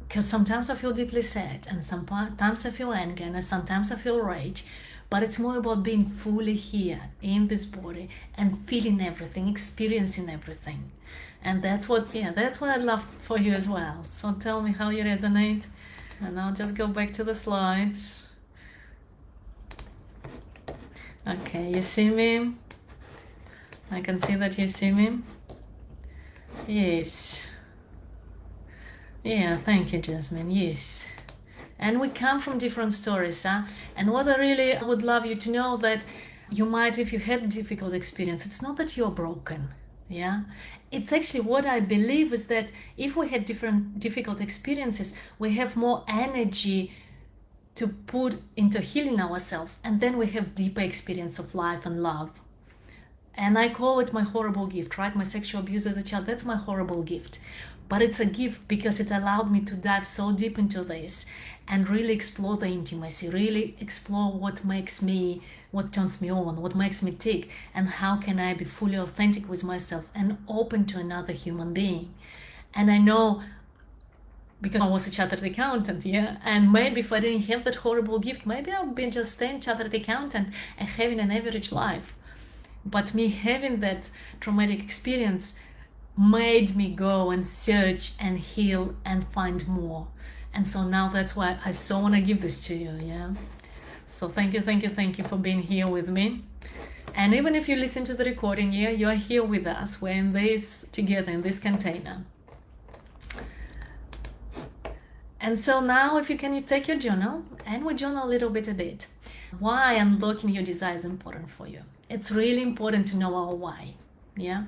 Because sometimes I feel deeply sad, and sometimes I feel anger, and sometimes I feel rage. But it's more about being fully here in this body and feeling everything, experiencing everything. And that's what I'd love for you as well. So tell me how you resonate. And I'll just go back to the slides. Okay, you see me? I can see that you see me. Yes. Yeah, thank you, Jasmine. Yes. And we come from different stories, huh? And what I would love you to know, that you might, if you had difficult experience, it's not that you're broken, yeah? It's actually, what I believe is that if we had different difficult experiences, we have more energy to put into healing ourselves, and then we have deeper experience of life and love. And I call it my horrible gift, right? My sexual abuse as a child, that's my horrible gift. But it's a gift because it allowed me to dive so deep into this and really explore the intimacy, really explore what turns me on, what makes me tick, and how can I be fully authentic with myself and open to another human being. And I know because I was a chartered accountant, yeah. And maybe if I didn't have that horrible gift, maybe I've been just staying chartered accountant and having an average life. But me having that traumatic experience made me go and search and heal and find more. And so now that's why I so want to give this to you, yeah. So thank you for being here with me. And even if you listen to the recording, yeah, you are here with us. We're in this together in this container. And so now, if you can, you take your journal and we journal a little bit. Why unlocking your desire is important for you. It's really important to know our why, yeah?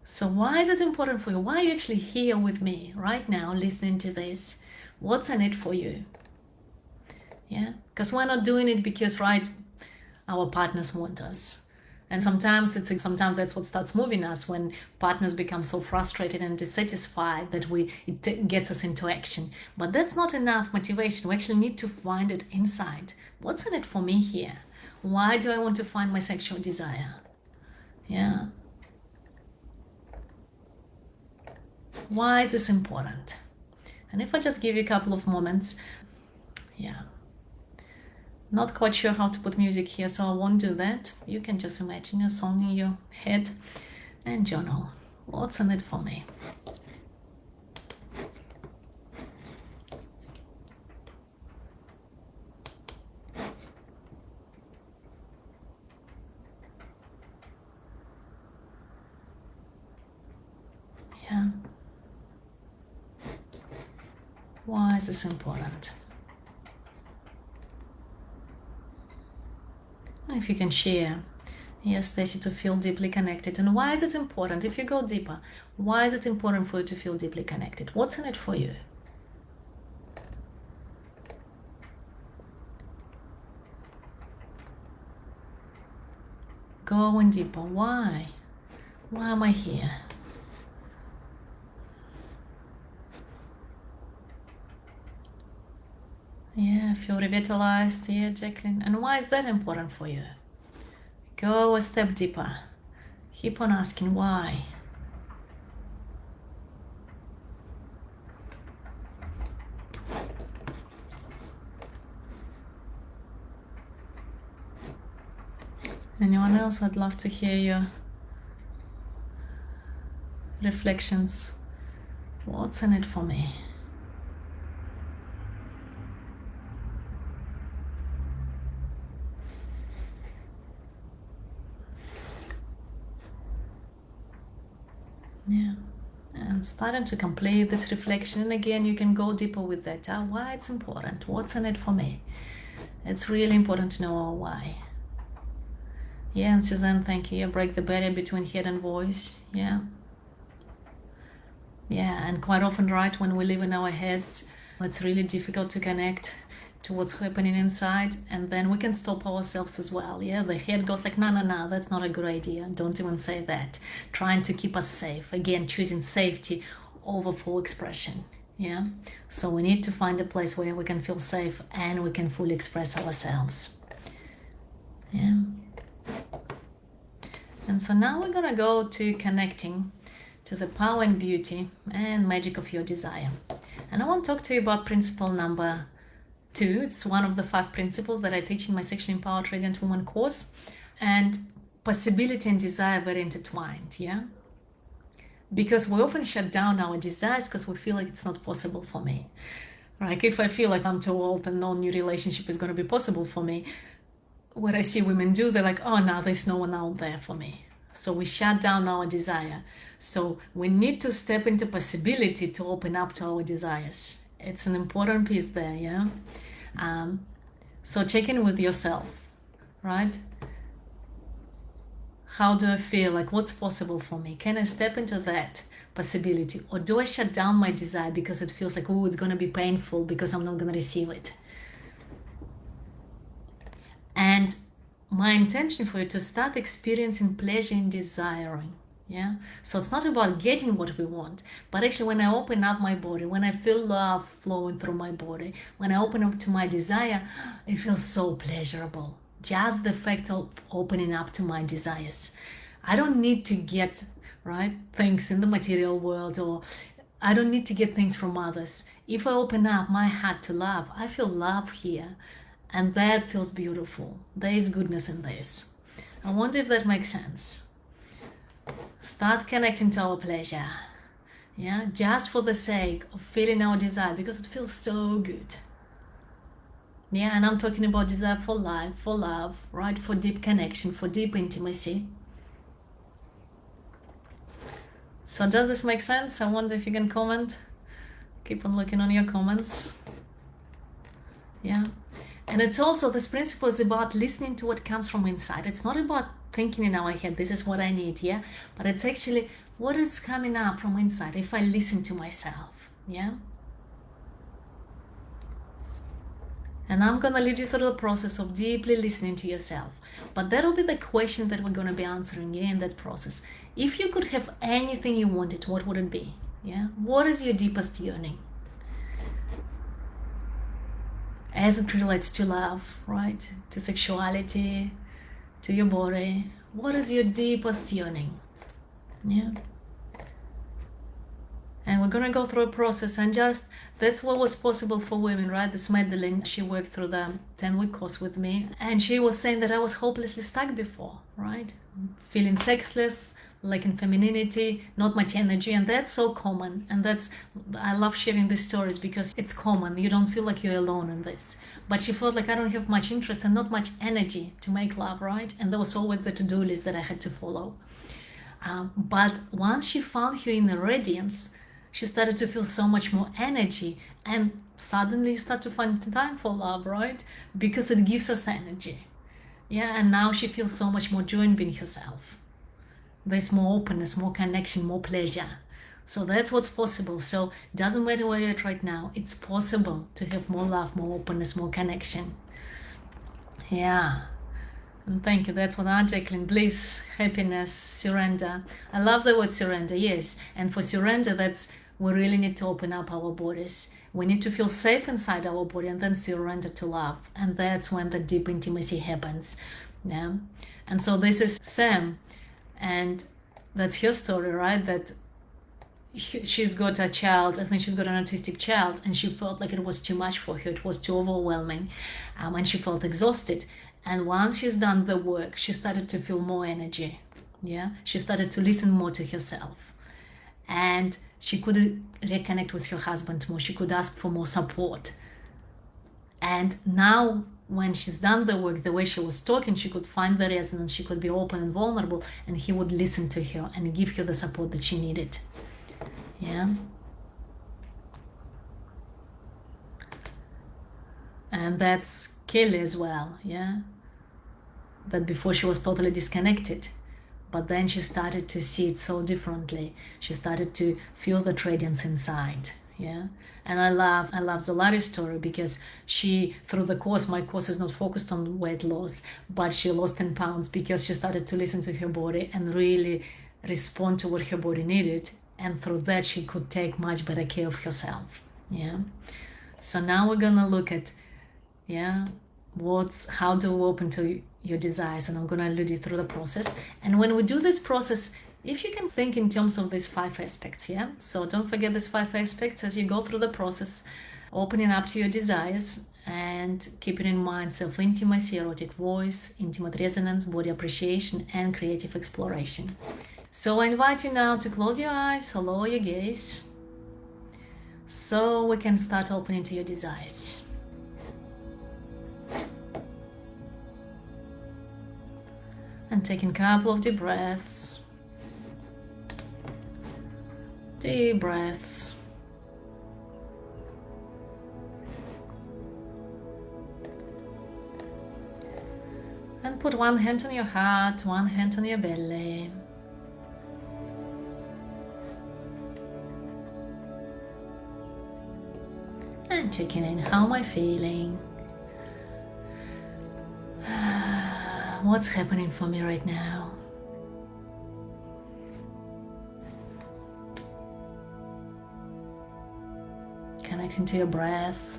So why is it important for you? Why are you actually here with me right now, listening to this? What's in it for you? Yeah, because we're not doing it because, right, our partners want us. And sometimes that's what starts moving us, when partners become so frustrated and dissatisfied that it gets us into action. But that's not enough motivation. We actually need to find it inside. What's in it for me here? Why do I want to find my sexual desire? Yeah. Why is this important? And if I just give you a couple of moments, yeah. Not quite sure how to put music here, so I won't do that. You can just imagine a song in your head and journal. What's in it for me? Yeah. Why is this important? If you can share, yes, Stacy, to feel deeply connected. And why is it important? If you go deeper, why is it important for you to feel deeply connected? What's in it for you? Going deeper. Why? Why am I here? Yeah, feel revitalized. Yeah, Jacqueline. And why is that important for you? Go a step deeper. Keep on asking why. Anyone else? I'd love to hear your reflections. What's in it for me? Yeah, and starting to complete this reflection, and again you can go deeper with that. Why it's important, what's in it for me? It's really important to know our why. Yeah, and Suzanne, thank you. Break the barrier between head and voice. Yeah, and quite often, right, when we live in our heads, it's really difficult to connect to what's happening inside, and then we can stop ourselves as well. Yeah, the head goes like, no, that's not a good idea, don't even say that, trying to keep us safe, again choosing safety over full expression. Yeah, so we need to find a place where we can feel safe and we can fully express ourselves. Yeah, and so now we're gonna go to connecting to the power and beauty and magic of your desire. And I want to talk to you about principle number 2. It's one of the 5 principles that I teach in my Sexually Empowered Radiant Woman course. And possibility and desire are very intertwined, yeah? Because we often shut down our desires because we feel like it's not possible for me. Like if I feel like I'm too old and no new relationship is going to be possible for me, what I see women do, they're like, oh, no, there's no one out there for me. So we shut down our desire. So we need to step into possibility to open up to our desires. It's an important piece there, yeah? So check in with yourself, right? How do I feel? Like, what's possible for me? Can I step into that possibility? Or do I shut down my desire because it feels like, oh, it's going to be painful because I'm not going to receive it? And my intention for you to start experiencing pleasure in desiring. Yeah, so it's not about getting what we want, but actually when I open up my body, when I feel love flowing through my body, when I open up to my desire, it feels so pleasurable. Just the fact of opening up to my desires. I don't need to get, right, things in the material world or I don't need to get things from others. If I open up my heart to love, I feel love here. And that feels beautiful. There is goodness in this. I wonder if that makes sense. Start connecting to our pleasure. Yeah, just for the sake of feeling our desire, because it feels so good. Yeah, and I'm talking about desire for life, for love, right? For deep connection, for deep intimacy. So does this make sense? I wonder if you can comment. Keep on looking on your comments. Yeah. And it's also, this principle is about listening to what comes from inside. It's not about thinking in our head, this is what I need, yeah? But it's actually what is coming up from inside if I listen to myself, yeah? And I'm going to lead you through the process of deeply listening to yourself. But that'll be the question that we're going to be answering, yeah, in that process. If you could have anything you wanted, what would it be? Yeah? What is your deepest yearning? As it relates to love, right? To sexuality, to your body. What is your deepest yearning? Yeah. And we're going to go through a process, and just that's what was possible for women, right? This Madeline, she worked through the 10-week course with me, and she was saying that I was hopelessly stuck before, right? Feeling sexless, lacking femininity, not much energy, and that's so common. And that's, I love sharing these stories because it's common. You don't feel like you're alone in this. But she felt like I don't have much interest and not much energy to make love, right? And there was always the to-do list that I had to follow. But once she found her inner radiance, she started to feel so much more energy, and suddenly you start to find time for love, right? Because it gives us energy. Yeah, and now she feels so much more joy in being herself. There's more openness, more connection, more pleasure. So that's what's possible. So it doesn't matter where you're at right now. It's possible to have more love, more openness, more connection. Yeah. And thank you. That's what Jacqueline. Bliss, happiness, surrender. I love the word surrender, yes. And for surrender, that's we really need to open up our bodies. We need to feel safe inside our body and then surrender to love. And that's when the deep intimacy happens. Yeah. And so this is Sam. And that's her story, right? That she's got a child, I think she's got an autistic child, and she felt like it was too much for her. It was too overwhelming. And she felt exhausted. And once she's done the work, she started to feel more energy. Yeah. She started to listen more to herself. And she could reconnect with her husband more. She could ask for more support. And now when she's done the work, the way she was talking, she could find the resonance, she could be open and vulnerable, and he would listen to her and give her the support that she needed. Yeah. And that's Kelly as well, yeah. That before she was totally disconnected, but then she started to see it so differently. She started to feel the radiance inside, yeah. And I love Zolari's story because she, through the course, my course is not focused on weight loss, but she lost 10 pounds because she started to listen to her body and really respond to what her body needed. And through that, she could take much better care of herself, yeah. So now we're gonna look at, yeah, how to open to your desires, and I'm gonna lead you through the process. And when we do this process, if you can think in terms of these 5 aspects, yeah? So don't forget these 5 aspects as you go through the process, opening up to your desires and keeping in mind self-intimacy, erotic voice, intimate resonance, body appreciation, and creative exploration. So I invite you now to close your eyes or lower your gaze so we can start opening to your desires. And taking a couple of deep breaths. Deep breaths. And put one hand on your heart, one hand on your belly. And checking in, how am I feeling? What's happening for me right now? Connecting to your breath.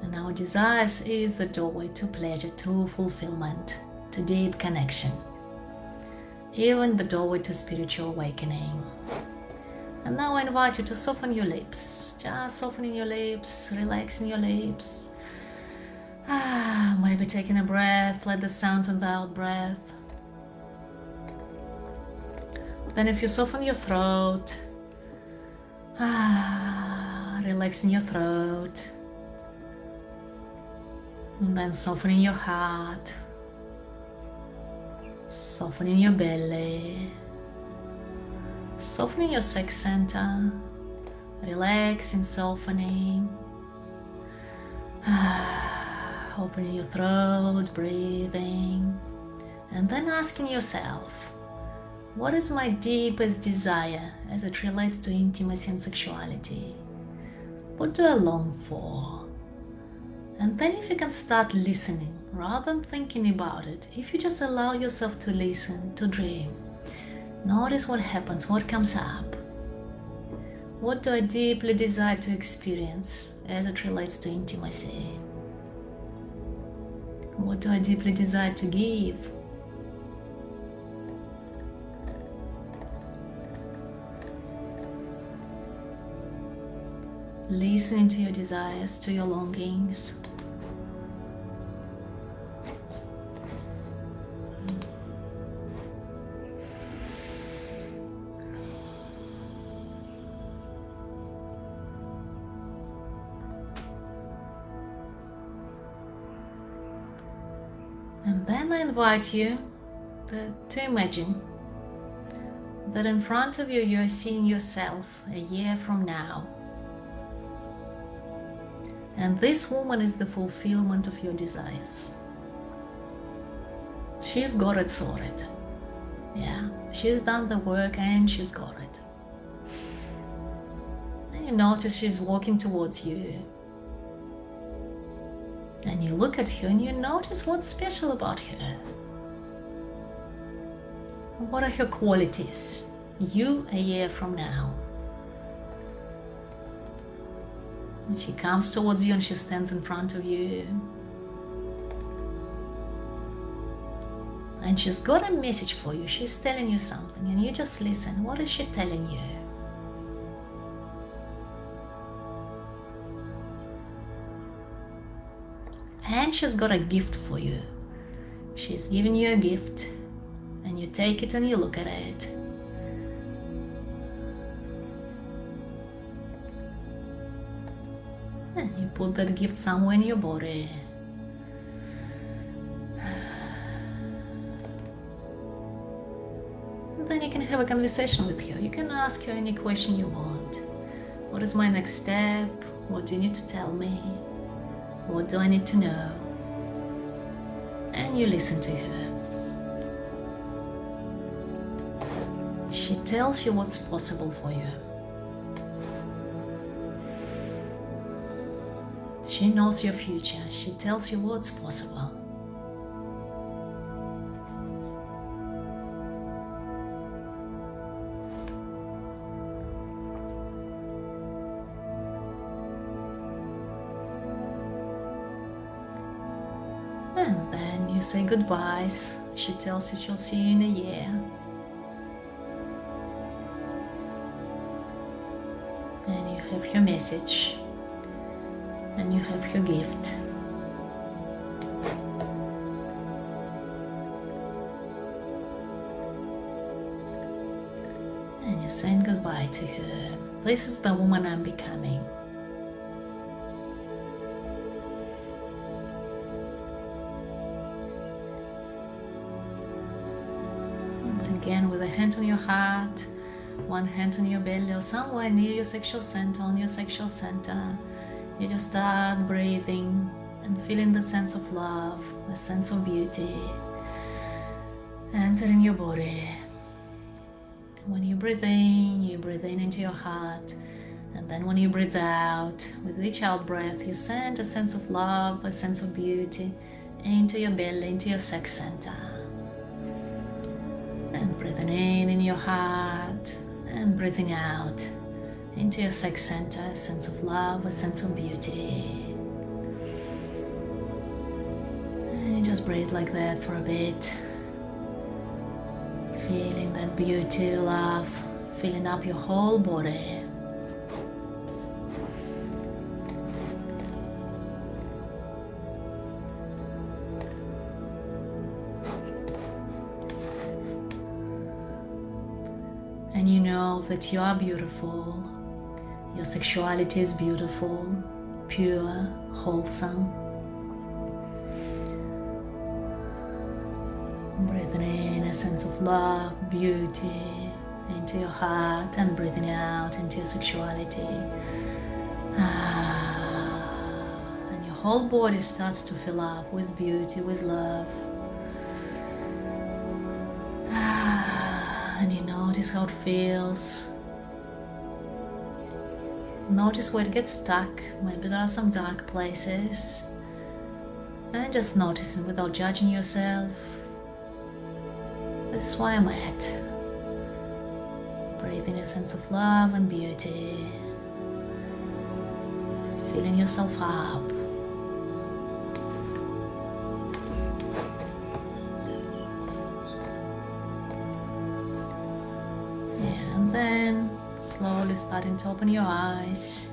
And our desires is the doorway to pleasure, to fulfillment, to deep connection. even the doorway to spiritual awakening. And now I invite you to soften your lips, just softening your lips, relaxing your lips. Maybe taking a breath, let the sound of the out breath. Then if you soften your throat, relaxing your throat. And then softening your heart, softening your belly, softening your sex center, relaxing, softening. Opening your throat, breathing, and then asking yourself, what is my deepest desire as it relates to intimacy and sexuality? What do I long for? And then if you can start listening rather than thinking about it, if you just allow yourself to listen, to dream, notice what happens, what comes up. What do I deeply desire to experience as it relates to intimacy? What do I deeply desire to give? Listening to your desires, to your longings. And then I invite you to imagine that in front of you, you are seeing yourself a year from now. And this woman is the fulfillment of your desires. She's got it sorted. Yeah, she's done the work and she's got it. And you notice she's walking towards you. And you look at her and you notice what's special about her. What are her qualities? You a year from now. And she comes towards you and she stands in front of you. And she's got a message for you. She's telling you something and you just listen. What is she telling you? And she's got a gift for you. She's giving you a gift and you take it and you look at it. And you put that gift somewhere in your body. And then you can have a conversation with her. You can ask her any question you want. What is my next step? What do you need to tell me? What do I need to know? And you listen to her. She tells you what's possible for you. She knows your future. She tells you what's possible. And then you say goodbyes. She tells you she'll see you in a year. And you have her message. And you have her gift. And you're saying goodbye to her. This is the woman I'm becoming. Again, with a hand on your heart, one hand on your belly or somewhere near your sexual center, on your sexual center, you just start breathing and feeling the sense of love, the sense of beauty entering your body. When you breathe in into your heart, and then when you breathe out, with each out breath, you send a sense of love, a sense of beauty into your belly, into your sex center. And breathing in your heart and breathing out into your sex center, a sense of love, a sense of beauty. And just breathe like that for a bit. Feeling that beauty, love, filling up your whole body. And you know that you are beautiful. Your sexuality is beautiful, pure, wholesome. Breathing in a sense of love, beauty into your heart, and breathing out into your sexuality. And your whole body starts to fill up with beauty, with love. And you notice how it feels. Notice where it gets stuck. Maybe there are some dark places. And just noticing without judging yourself. This is where I'm at. Breathing a sense of love and beauty. Filling yourself up. And then slowly starting to open your eyes.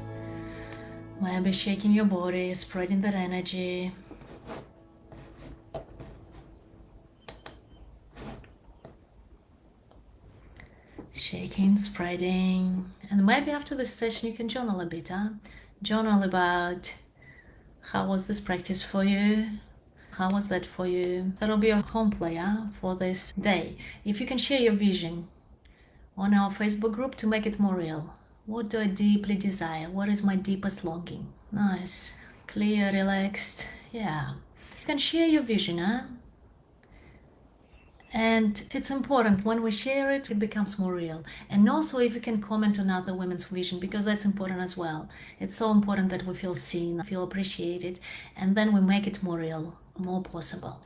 Maybe shaking your body, spreading that energy. Shaking, spreading. And maybe after this session you can journal a bit, huh? Journal about how was this practice for you? How was that for you? That'll be a home player for this day. If you can share your vision on our Facebook group to make it more real. What do I deeply desire? What is my deepest longing? Nice, clear, relaxed. Yeah. You can share your vision, huh? And it's important when we share it, it becomes more real. And also if you can comment on other women's vision, because that's important as well. It's so important that we feel seen, feel appreciated, and then we make it more real, more possible.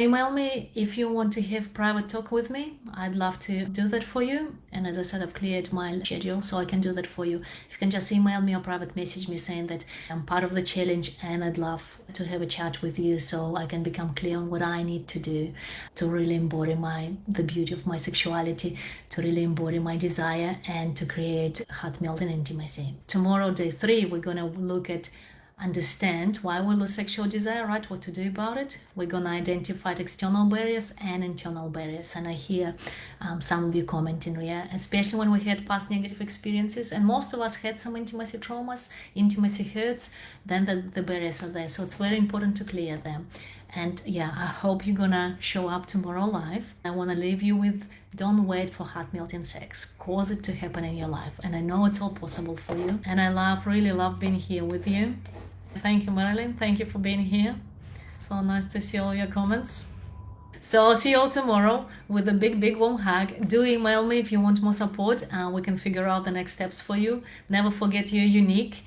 Email me if you want to have private talk with me. I'd love to do that for you. And as I said, I've cleared my schedule so I can do that for you. If you can just email me or private message me saying that I'm part of the challenge and I'd love to have a chat with you so I can become clear on what I need to do to really embody the beauty of my sexuality, to really embody my desire, and to create heart-melting intimacy. Tomorrow, day 3, we're going to look at understand why we lose sexual desire, right? What to do about it. We're going to identify external barriers and internal barriers. And I hear some of you commenting here, especially when we had past negative experiences. And most of us had some intimacy traumas, intimacy hurts, then the barriers are there. So it's very important to clear them. And yeah, I hope you're going to show up tomorrow live. I want to leave you with, don't wait for heart-melting sex. Cause it to happen in your life. And I know it's all possible for you. And I really love being here with you. Thank you, Marilyn. Thank you for being here. So nice to see all your comments. So I'll see you all tomorrow with a big warm hug. Do email me if you want more support. We can figure out the next steps for you. Never forget you're unique